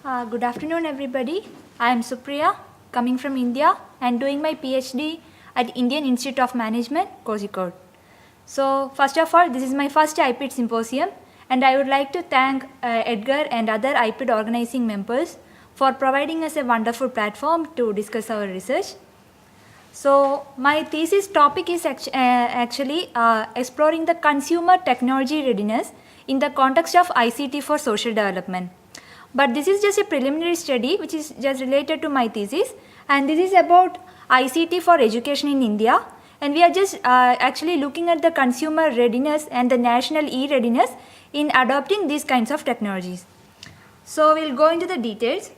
Good afternoon, everybody. I am Supriya, coming from India and doing my PhD at Indian Institute of Management, Kozhikode. So, first of all, this is my first IPID symposium, and I would like to thank Edgar and other IPID organizing members for providing us a wonderful platform to discuss our research. So, my thesis topic is actually exploring the consumer technology readiness in the context of ICT for social development. But this is just a preliminary study which is just related to my thesis, and this is about ICT for education in India, and we are just actually looking at the consumer readiness and the national e-readiness in adopting these kinds of technologies. So we'll go into the details.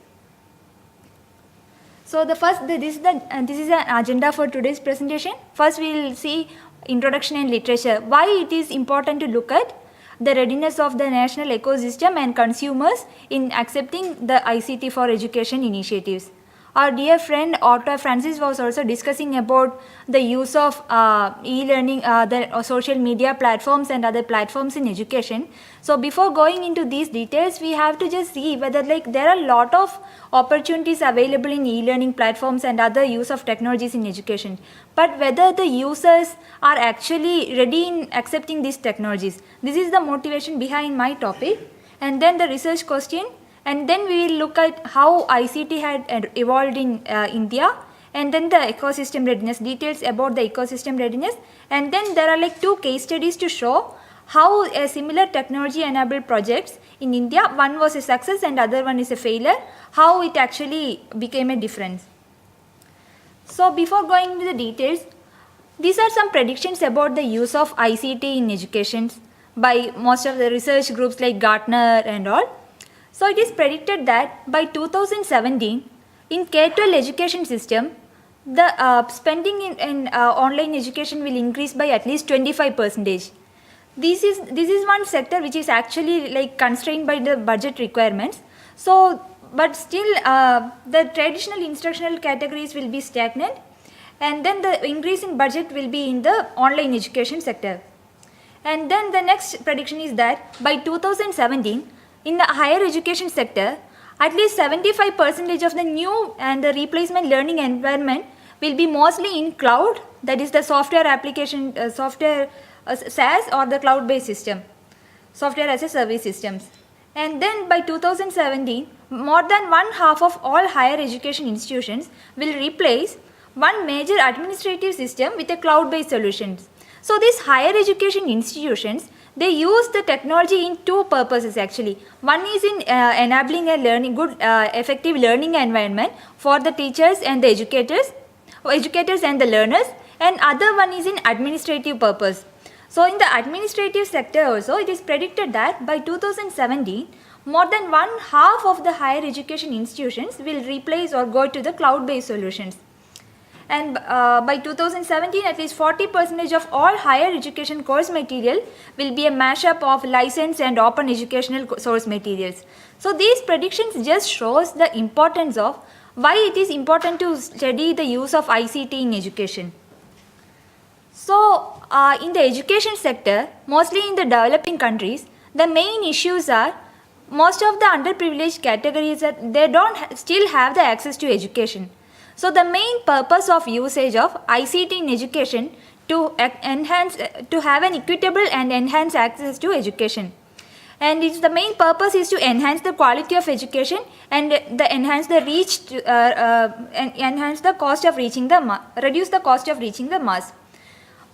So this is an agenda for today's presentation. First we will see introduction and literature, why it is important to look at the readiness of the national ecosystem and consumers in accepting the ICT for education initiatives. Our dear friend Otto Francis was also discussing about the use of e-learning, the social media platforms and other platforms in education. So before going into these details, we have to just see whether there are a lot of opportunities available in e-learning platforms and other use of technologies in education, but whether the users are actually ready in accepting these technologies. This is the motivation behind my topic, and then the research question. And then we will look at how ICT had evolved in India, and then the ecosystem readiness, details about the ecosystem readiness, and then there are 2 case studies to show how a similar technology enabled projects in India, one was a success and other one is a failure, how it actually became a difference. So before going into the details, these are some predictions about the use of ICT in education by most of the research groups like Gartner and all. So it is predicted that by 2017, in K-12 education system, the spending in online education will increase by at least 25%. This is one sector which is actually constrained by the budget requirements. So, but still the traditional instructional categories will be stagnant, and then the increase in budget will be in the online education sector. And then the next prediction is that by 2017, in the higher education sector, at least 75% of the new and the replacement learning environment will be mostly in cloud, that is the software application, SaaS or the cloud-based system, software as a service systems. And then by 2017, more than one half of all higher education institutions will replace one major administrative system with a cloud-based solutions. So these higher education institutions, they use the technology in 2 purposes actually. One is in enabling a good effective learning environment for the teachers and the educators and the learners, and other one is in administrative purpose. So in the administrative sector also, it is predicted that by 2017, more than one half of the higher education institutions will replace or go to the cloud-based solutions. And by 2017, at least 40% of all higher education course material will be a mashup of licensed and open educational source materials. So these predictions just shows the importance of why it is important to study the use of ICT in education. So in the education sector, mostly in the developing countries, the main issues are most of the underprivileged categories that they don't still have the access to education. So the main purpose of usage of ICT in education to have an equitable and enhance access to education. And the main purpose is to enhance the quality of education and enhance the cost of reaching reduce the cost of reaching the mass.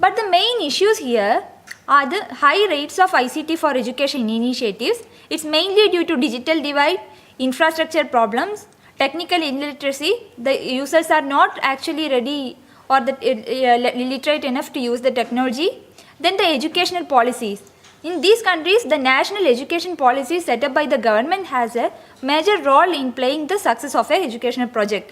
But the main issues here are the high rates of ICT for education initiatives. It's mainly due to digital divide, infrastructure problems, technical illiteracy. The users are not actually ready or literate enough to use the technology. Then the educational policies. In these countries, the national education policies set up by the government has a major role in playing the success of an educational project.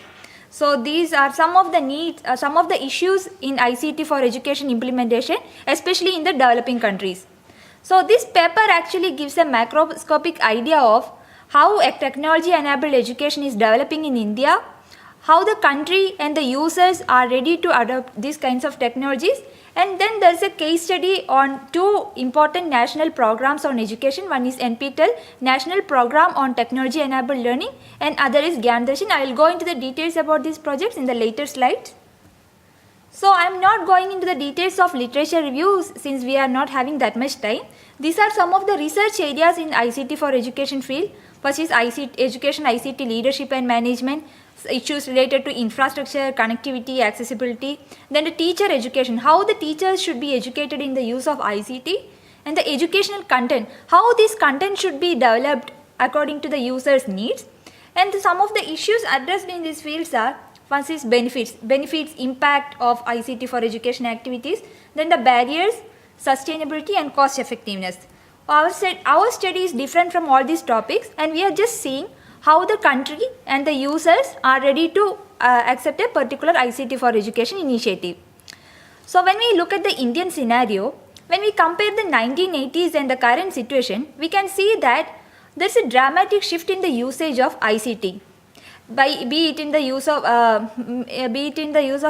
So these are some of the needs, some of the issues in ICT for education implementation, especially in the developing countries. So this paper actually gives a macroscopic idea of how a technology-enabled education is developing in India, how the country and the users are ready to adopt these kinds of technologies. And then there is a case study on two important national programs on education. One is NPTEL, National Program on Technology Enabled Learning, and other is Gyan Darshan. I will go into the details about these projects in the later slides. So I am not going into the details of literature reviews since we are not having that much time. These are some of the research areas in ICT for education field. First is education ICT leadership and management, issues related to infrastructure, connectivity, accessibility. Then the teacher education, how the teachers should be educated in the use of ICT, and the educational content, how this content should be developed according to the user's needs. And some of the issues addressed in these fields are, first is benefits, impact of ICT for education activities, then the barriers, sustainability and cost effectiveness. Our study is different from all these topics, and we are just seeing how the country and the users are ready to accept a particular ICT for education initiative. So when we look at the Indian scenario, when we compare the 1980s and the current situation, we can see that there is a dramatic shift in the usage of ICT. Be it in the use of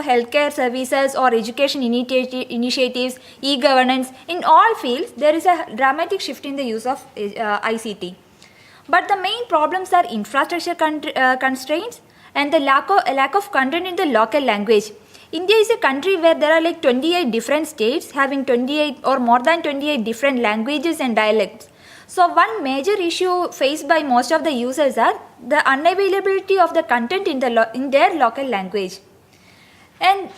healthcare services or education initiatives, e-governance, in all fields there is a dramatic shift in the use of ICT. But the main problems are infrastructure constraints and the lack of content in the local language. India is a country where there are like 28 different states having 28 or more than 28 different languages and dialects. So one major issue faced by most of the users are the unavailability of the content in their local language. And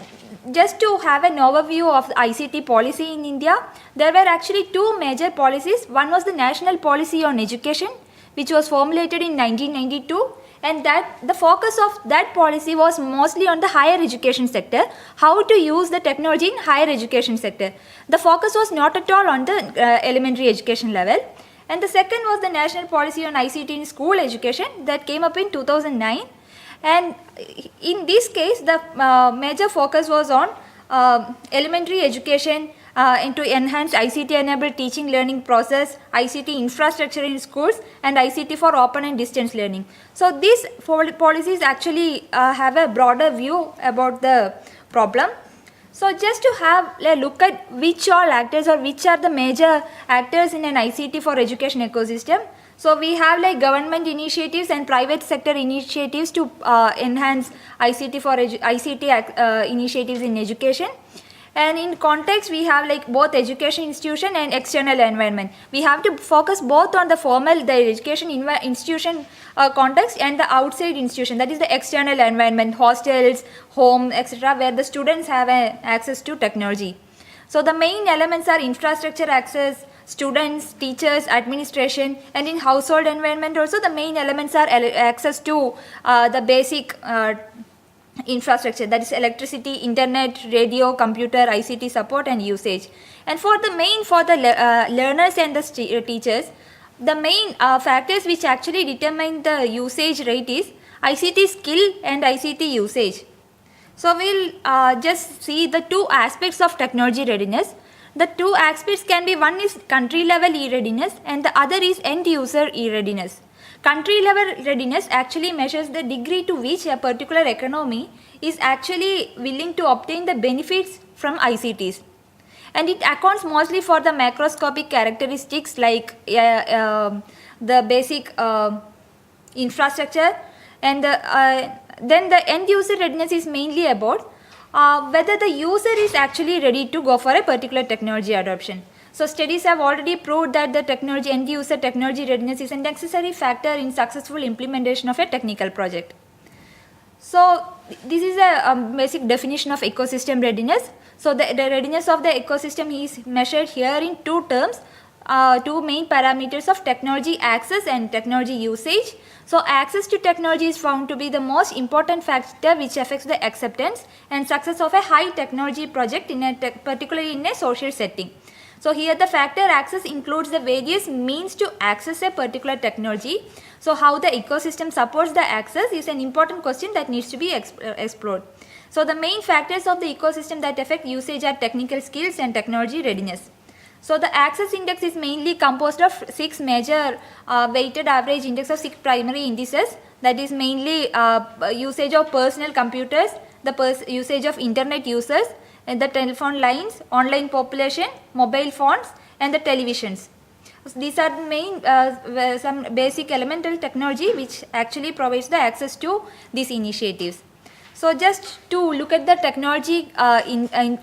just to have an overview of the ICT policy in India, there were actually two major policies. One was the National Policy on Education, which was formulated in 1992, and that the focus of that policy was mostly on the higher education sector, how to use the technology in higher education sector. The focus was not at all on the elementary education level. And the second was the National Policy on ICT in School Education that came up in 2009. And in this case, the major focus was on elementary education and to enhance ICT-enabled teaching learning process, ICT infrastructure in schools, and ICT for open and distance learning. So these policies actually have a broader view about the problem. So just to have a look at which all actors or which are the major actors in an ICT for education ecosystem. So we have like government initiatives and private sector initiatives to enhance ICT initiatives in education. And in context, we have like both education institution and external environment. We have to focus both on the education institution context and the outside institution, that is the external environment, hostels, home, etc., where the students have access to technology. So the main elements are infrastructure access, students, teachers, administration, and in household environment also the main elements are access to the basic infrastructure, that is electricity, internet, radio, computer, ICT support and usage. And for the learners and the teachers, the main factors which actually determine the usage rate is ICT skill and ICT usage. So we'll just see the two aspects of technology readiness. The two aspects can be, one is country level e-readiness and the other is end user e-readiness. Country level readiness actually measures the degree to which a particular economy is actually willing to obtain the benefits from ICTs. And it accounts mostly for the macroscopic characteristics like the basic infrastructure, and then the end user readiness is mainly about whether the user is actually ready to go for a particular technology adoption. So studies have already proved that the end user technology readiness is a necessary factor in successful implementation of a technical project. So this is a basic definition of ecosystem readiness. So the readiness of the ecosystem is measured here in two terms, two main parameters of technology access and technology usage. So access to technology is found to be the most important factor which affects the acceptance and success of a high technology project particularly in a social setting. So here the factor access includes the various means to access a particular technology. So how the ecosystem supports the access is an important question that needs to be explored. So the main factors of the ecosystem that affect usage are technical skills and technology readiness. So the access index is mainly composed of 6 major weighted average index of 6 primary indices. that is mainly usage of personal computers, the usage of internet users, and the telephone lines, online population, mobile phones, and the televisions. So these are the main some basic elemental technology which actually provides the access to these initiatives. So just to look at the technology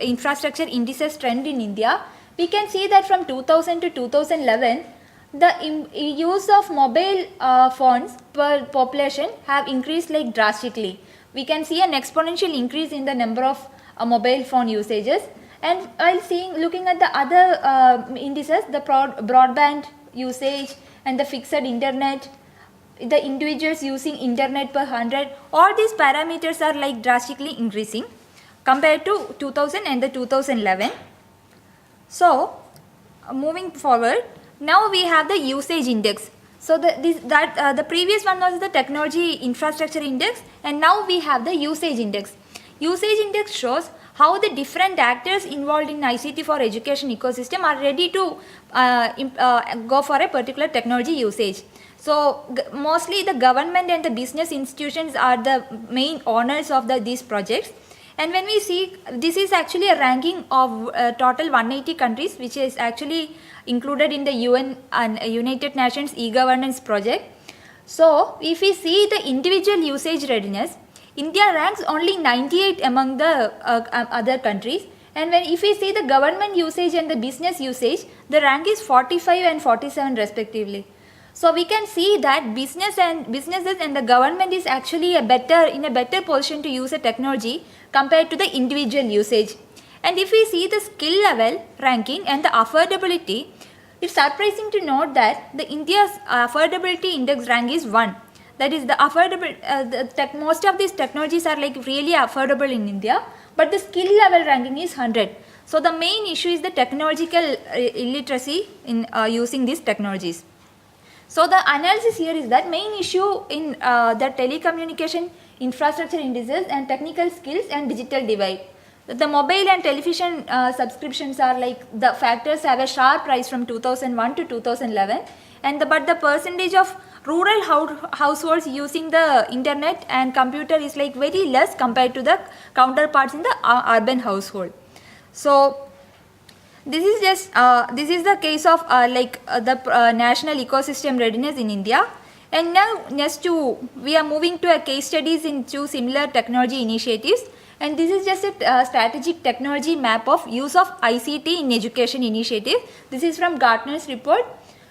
infrastructure indices trend in India, we can see that from 2000 to 2011, the use of mobile phones per population have increased like drastically. We can see an exponential increase in the number of mobile phone usages. And while looking at the other indices, the broadband usage and the fixed internet, the individuals using internet per 100, all these parameters are like drastically increasing compared to 2000 and the 2011. So moving forward, now we have the usage index. So the previous one was the technology infrastructure index, and now we have the usage index. Usage index shows how the different actors involved in ICT for education ecosystem are ready to go for a particular technology usage. So mostly the government and the business institutions are the main owners of these projects. And when we see, this is actually a ranking of total 180 countries, which is actually included in the UN and United Nations e-governance project. So if we see the individual usage readiness, India ranks only 98 among the other countries, and if we see the government usage and the business usage, the rank is 45 and 47 respectively. So we can see that businesses and the government is actually in a better position to use a technology compared to the individual usage. And if we see the skill level ranking and the affordability, it's surprising to note that the India's affordability index rank is 1. That is the affordable, most of these technologies are like really affordable in India, but the skill level ranking is 100. So the main issue is the technological illiteracy in using these technologies. So the analysis here is that main issue in the telecommunication infrastructure indices and technical skills and digital divide. The mobile and television subscriptions are like the factors have a sharp rise from 2001 to 2011, but the percentage of rural households using the internet and computer is like very less compared to the counterparts in the urban household. So this is just this is the case of the national ecosystem readiness in India. And now we are moving to a case studies into similar technology initiatives, and this is just a strategic technology map of use of ICT in education initiative. This is from Gartner's report.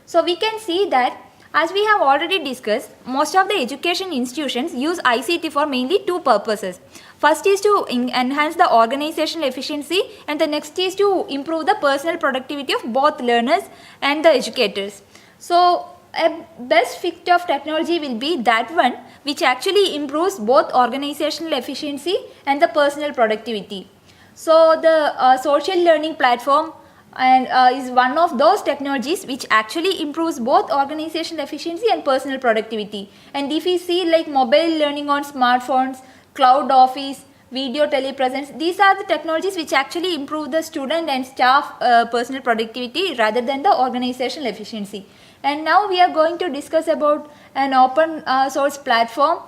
So we can see that, as we have already discussed, most of the education institutions use ICT for mainly two purposes. First is to enhance the organizational efficiency, and the next is to improve the personal productivity of both learners and the educators. So a best fit of technology will be that one which actually improves both organizational efficiency and the personal productivity. So the social learning platform is one of those technologies which actually improves both organizational efficiency and personal productivity. And if we see like mobile learning on smartphones, cloud office, video telepresence, these are the technologies which actually improve the student and staff personal productivity rather than the organizational efficiency. And now we are going to discuss about an open source platform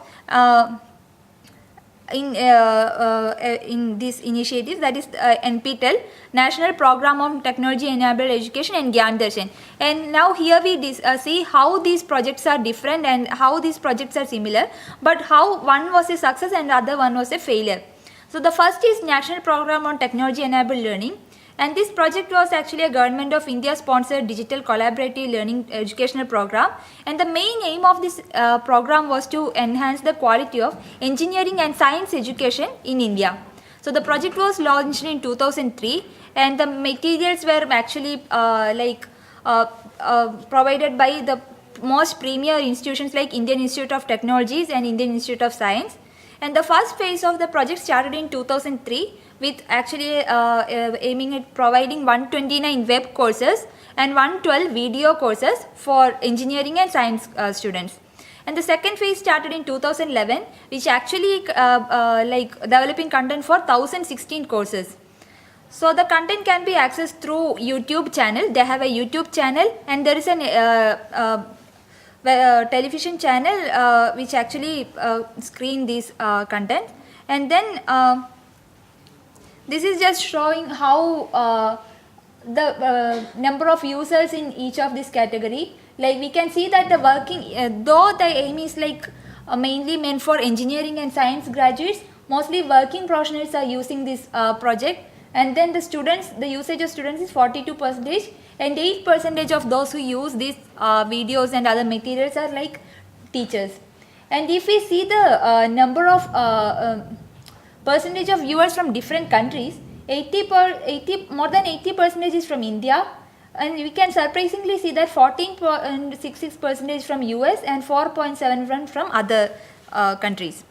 in this initiative, that is NPTEL, National Program on Technology Enabled Education, and Gyan Darshan. And now here we see how these projects are different and how these projects are similar, but how one was a success and the other one was a failure. So the first is National Program on Technology Enabled Learning, and this project was actually a Government of India sponsored digital collaborative learning educational program, and the main aim of this program was to enhance the quality of engineering and science education in India. So the project was launched in 2003, and the materials were actually provided by the most premier institutions like Indian Institute of Technologies and Indian Institute of Science. And the first phase of the project started in 2003 with actually aiming at providing 129 web courses and 112 video courses for engineering and science students. And the second phase started in 2011, which actually developing content for 1016 courses. So the content can be accessed through YouTube channel. They have a YouTube channel, and there is an television channel which actually screen these content. And then this is just showing how the number of users in each of this category. Like we can see that the working, though the aim is like mainly meant for engineering and science graduates, mostly working professionals are using this project. And then the students, the usage of students is 42%, and 8% of those who use these videos and other materials are like teachers. And if we see the number of percentage of viewers from different countries, more than 80% is from India, and we can surprisingly see that 14.66% from US and 4.7% from other countries.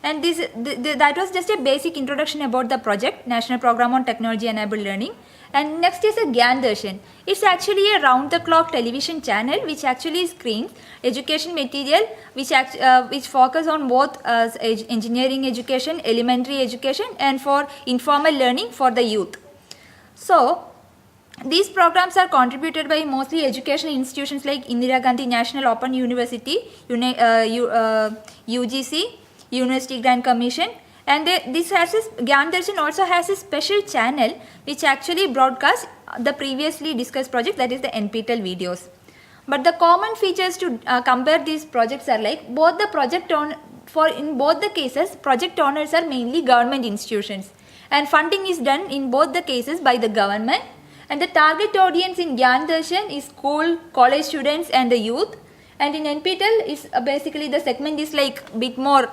And this that was just a basic introduction about the project, National Program on Technology Enabled Learning. And next is a Gyan Darshan. It's actually a round-the-clock television channel which actually screens education material which focus on both engineering education, elementary education, and for informal learning for the youth. So these programs are contributed by mostly educational institutions like Indira Gandhi National Open University, UGC, University Grant Commission, and this has Gyan Darshan also has a special channel which actually broadcasts the previously discussed project, that is the NPTEL videos. But the common features to compare these projects are like both the in both the cases project owners are mainly government institutions, and funding is done in both the cases by the government, and the target audience in Gyan Darshan is school, college students and the youth. And in NPTEL is basically the segment is like bit more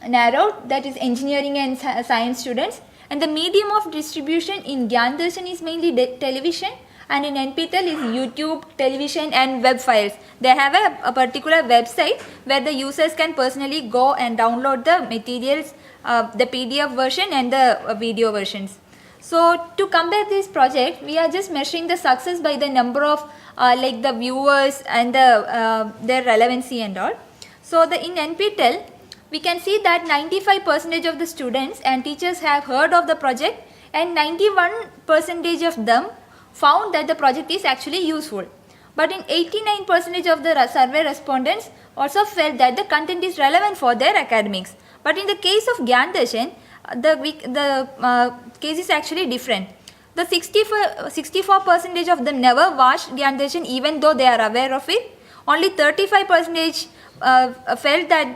narrowed, that is engineering and science students. And the medium of distribution in Gyan Darshan is mainly television, and in NPTEL is YouTube, television and web files. They have a particular website where the users can personally go and download the materials, the PDF version and the video versions. So to compare this project, we are just measuring the success by the number of like the viewers and their relevancy and all. So in NPTEL, we can see that 95% of the students and teachers have heard of the project, and 91% of them found that the project is actually useful. But in 89% of the survey respondents also felt that the content is relevant for their academics. But in the case of Gyan Darshan, the case is actually different. The 64% of them never watched Gyan Darshan even though they are aware of it. Only 35% felt that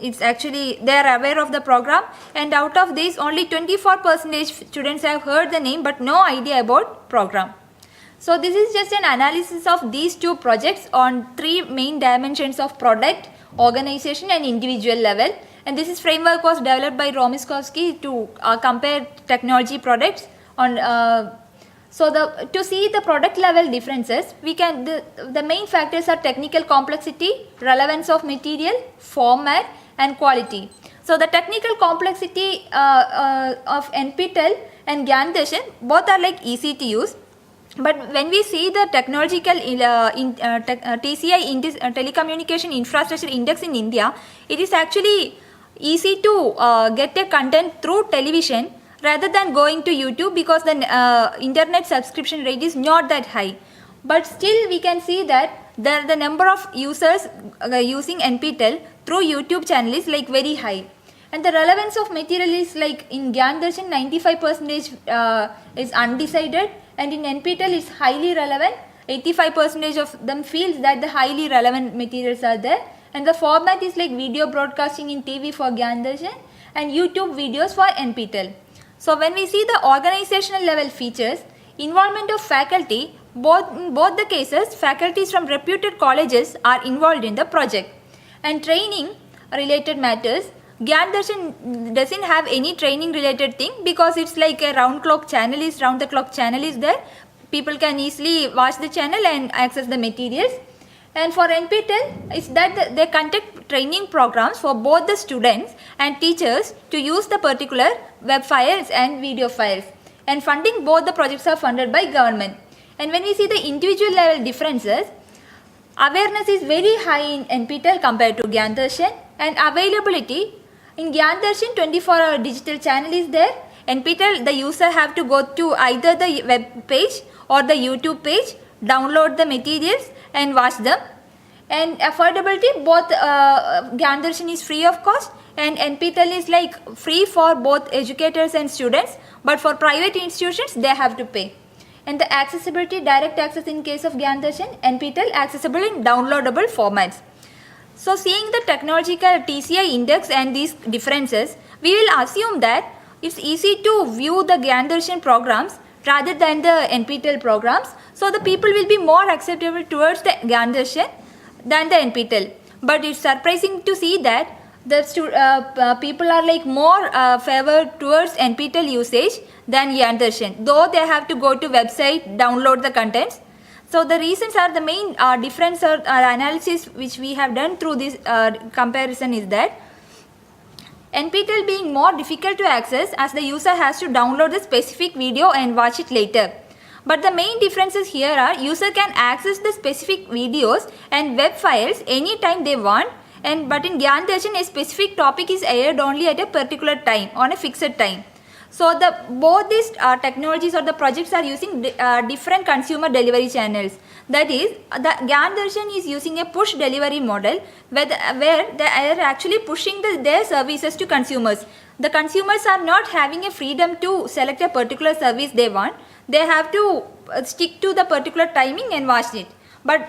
it's actually they are aware of the program, and out of this only 24% students have heard the name but no idea about program. So this is just an analysis of these two projects on three main dimensions of product, organization and individual level. And this framework was developed by Romiskowski to compare technology products on. To see the product level differences, we can the main factors are technical complexity, relevance of material, format, and quality. So the technical complexity of NPTEL and Gyan Darshan both are like easy to use. But when we see the technological TCI telecommunication infrastructure index in India, it is actually easy to get a content through television rather than going to YouTube, because the internet subscription rate is not that high. But still we can see that the number of users using NPTEL through YouTube channel is like very high. And the relevance of material is like in Gyan Darshan 95% is undecided, and in NPTEL is highly relevant. 85% of them feels that the highly relevant materials are there. And the format is like video broadcasting in TV for Gyan Darshan and YouTube videos for NPTEL. So when we see the organizational level features, involvement of faculty, in both the cases faculties from reputed colleges are involved in the project. And training related matters, Gyan Darshan doesn't have any training related thing because it's like a round the clock channel is there. People can easily watch the channel and access the materials. And for NPTEL, is that they conduct training programs for both the students and teachers to use the particular web files and video files. And funding, both the projects are funded by government. And when we see the individual level differences, awareness is very high in NPTEL compared to Gyan Darshan, and availability in Gyan Darshan 24-hour digital channel is there. NPTEL, the user have to go to either the web page or the YouTube page, download the materials and watch them. And affordability, both Gyan Darshan is free of cost and NPTEL is like free for both educators and students, but for private institutions they have to pay. And the accessibility, direct access in case of Gyan Darshan, NPTEL accessible in downloadable formats. So seeing the technological TCI index and these differences, we will assume that it's easy to view the Gyan Darshan programs rather than the NPTEL programs. So the people will be more acceptable towards the Gyan Darshan than the NPTEL. But it's surprising to see that the people are like more favored towards NPTEL usage than Gyan Darshan, though they have to go to website, download the contents. So the reasons are the main difference or analysis which we have done through this comparison is that NPTEL being more difficult to access as the user has to download the specific video and watch it later. But the main differences here are user can access the specific videos and web files anytime they want, but in Gyan Darshan a specific topic is aired only at a particular time on a fixed time. So both these technologies or the projects are using different consumer delivery channels. That is, the Gyan Darshan is using a push delivery model where they are actually pushing their services to consumers. The consumers are not having a freedom to select a particular service they want. They have to stick to the particular timing and watch it. But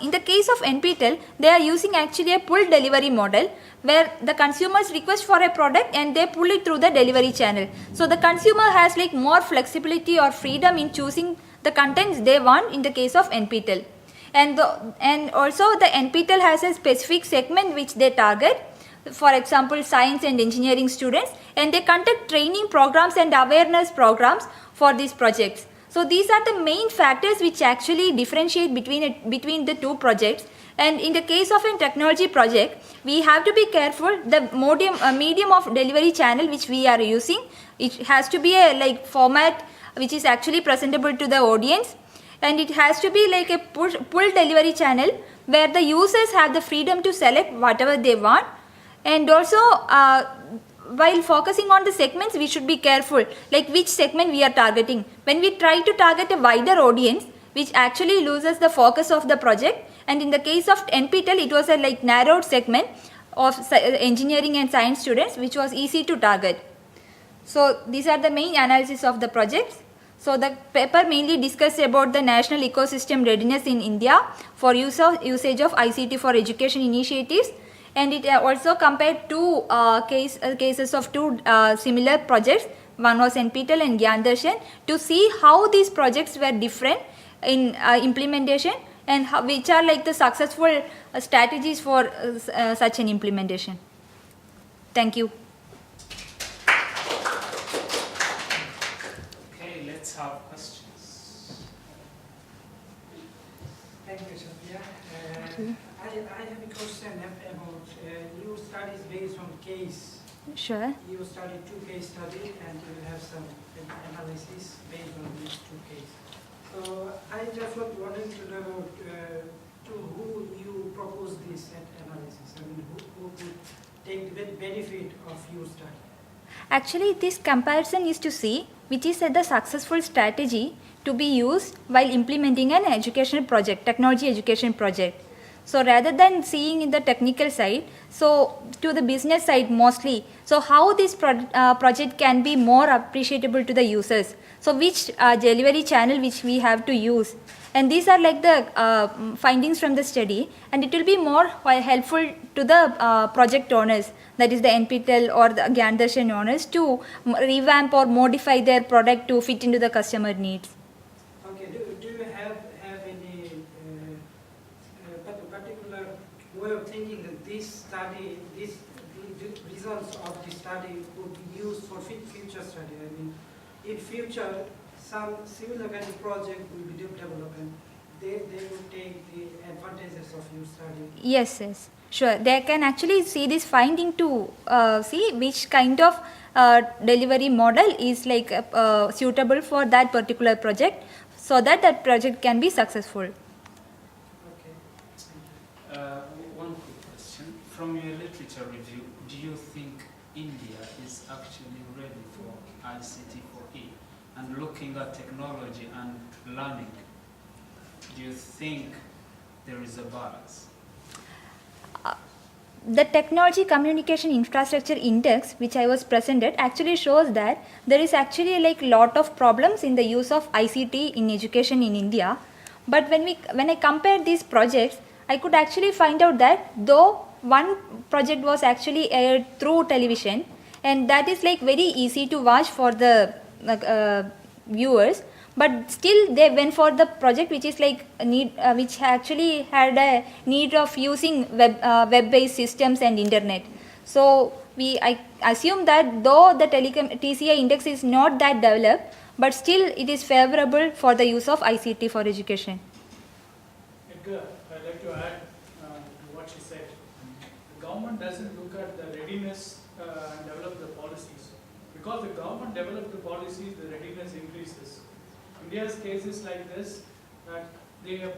in the case of NPTEL, they are using actually a pull delivery model where the consumers request for a product and they pull it through the delivery channel. So the consumer has like more flexibility or freedom in choosing the contents they want in the case of NPTEL. And also the NPTEL has a specific segment which they target. For example, science and engineering students, and they conduct training programs and awareness programs for these projects. So these are the main factors which actually differentiate between the two projects. And in the case of a technology project, we have to be careful the medium of delivery channel which we are using. It has to be a like format which is actually presentable to the audience, and it has to be like a pull delivery channel where the users have the freedom to select whatever they want. And also while focusing on the segments, we should be careful like which segment we are targeting. When we try to target a wider audience, which actually loses the focus of the project, and in the case of NPTEL it was a like narrowed segment of engineering and science students which was easy to target. So these are the main analysis of the projects. So the paper mainly discussed about the national ecosystem readiness in India for usage of ICT for education initiatives. And it also compared two cases of two similar projects. One was NPTEL and Gyan Darshan, to see how these projects were different in implementation and which are like the successful strategies for such an implementation. Thank you. Okay, let's have questions. Thank you, Sophia. I have a question about your studies based on case. Sure. You studied two case study and you have some analysis based on these two cases. So I just was wanting to know to who you propose this analysis. I mean, who could take the benefit of your study? Actually, this comparison is to see which is the successful strategy to be used while implementing an educational project, technology education project. So rather than seeing in the technical side, so to the business side mostly, so how this project can be more appreciable to the users. So which delivery channel which we have to use. And these are like the findings from the study, and it will be more helpful to the project owners, that is the NPTEL or the Gyan Darshan owners, to revamp or modify their product to fit into the customer needs. Okay, do you have any particular way of thinking that this study, the results of the study could be used for future study? I mean, in future, some similar kind of project will be developed and they will take the advantages of your study. Yes, sure. They can actually see this finding to see which kind of delivery model is like suitable for that particular project, so that that project can be successful. Okay. One quick question. From your literature review, do you think India is actually ready for ICT4E? And looking at technology and learning, do you think there is a balance? The Technology Communication Infrastructure Index, which I was presented, actually shows that there is actually like lot of problems in the use of ICT in education in India. But when I compare these projects, I could actually find out that though one project was actually aired through television, and that is like very easy to watch for the viewers, but still they went for the project which is like a need, which actually had a need of using web-based systems and internet. So I assume that though the TCI index is not that developed, but still it is favorable for the use of ICT for education. Edgar, I'd like to add to what she said. The government doesn't look at the readiness and develop the policies. Because the government develops the policies, the readiness increases. India's cases like this, that they have,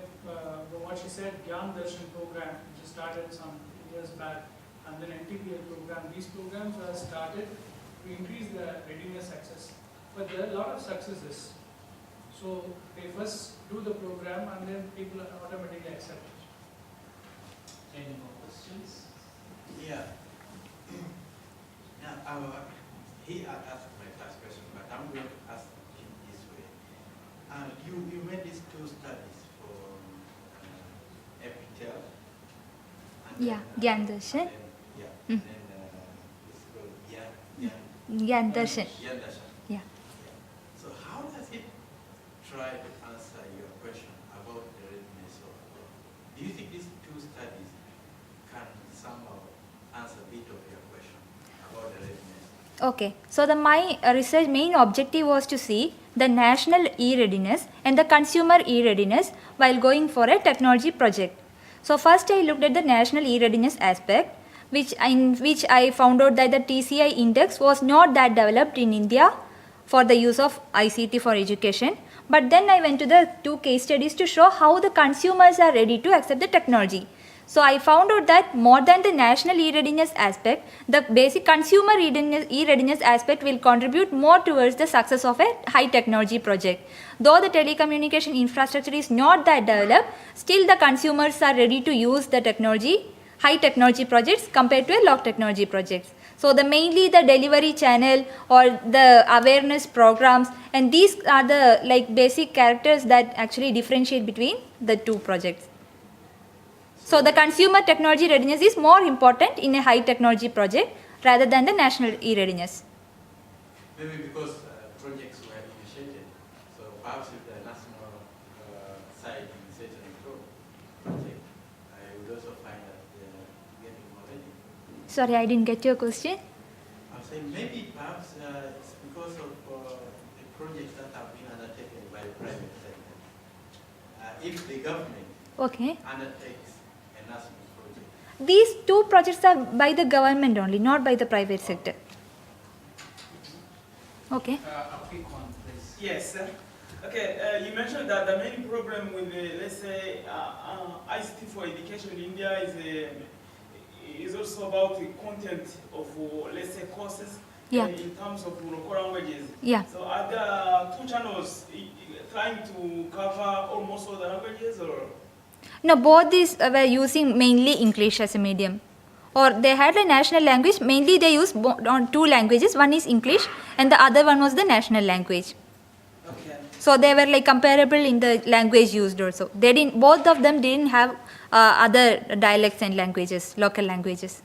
what she said, Gyan Darshan program, which started some years back, and then NTPL program. These programs are started to increase the readiness access. But there are a lot of successes. So they first do the program and then people automatically accept it. Any more questions? Yeah. He asked my first question, but I'm going to ask him this way. You made these two studies for Epitel. Yeah, Gyan Darshan. Yeah, and then it's called Gyan Darshan. Gyan Darshan. Yeah. So how does it try to answer your question about the readiness of do you think these two studies can somehow answer a bit of your question about the readiness? Okay, so my research main objective was to see the national e-readiness and the consumer e-readiness while going for a technology project. So first I looked at the national e-readiness aspect, in which I found out that the TCI index was not that developed in India for the use of ICT for education. But then I went to the two case studies to show how the consumers are ready to accept the technology. So I found out that more than the national e-readiness aspect, the basic consumer e-readiness aspect will contribute more towards the success of a high technology project. Though the telecommunication infrastructure is not that developed, still the consumers are ready to use the technology, high technology projects compared to a low technology projects. So mainly the delivery channel or the awareness programs, and these are the like basic characters that actually differentiate between the two projects. So the consumer technology readiness is more important in a high technology project rather than the national e-readiness. Maybe because projects were initiated, so perhaps if the national side initiated a project, I would also find that they're getting more ready. Sorry, I didn't get your question. I'm saying maybe perhaps it's because of the projects that have been undertaken by the private sector. If the government undertakes a national project. These two projects are by the government only, not by the private sector. Okay. A quick one, please. Yes. Okay, you mentioned that the main problem with the, let's say, ICT for education in India is also about the content of, let's say, courses in terms of local languages. Yeah. So are there two channels trying to cover almost all the languages, or? No, both these were using mainly English as a medium. Or they had a national language, mainly they used on two languages, one is English and the other one was the national language. Okay. So they were like comparable in the language used also. Both of them didn't have other dialects and languages, local languages.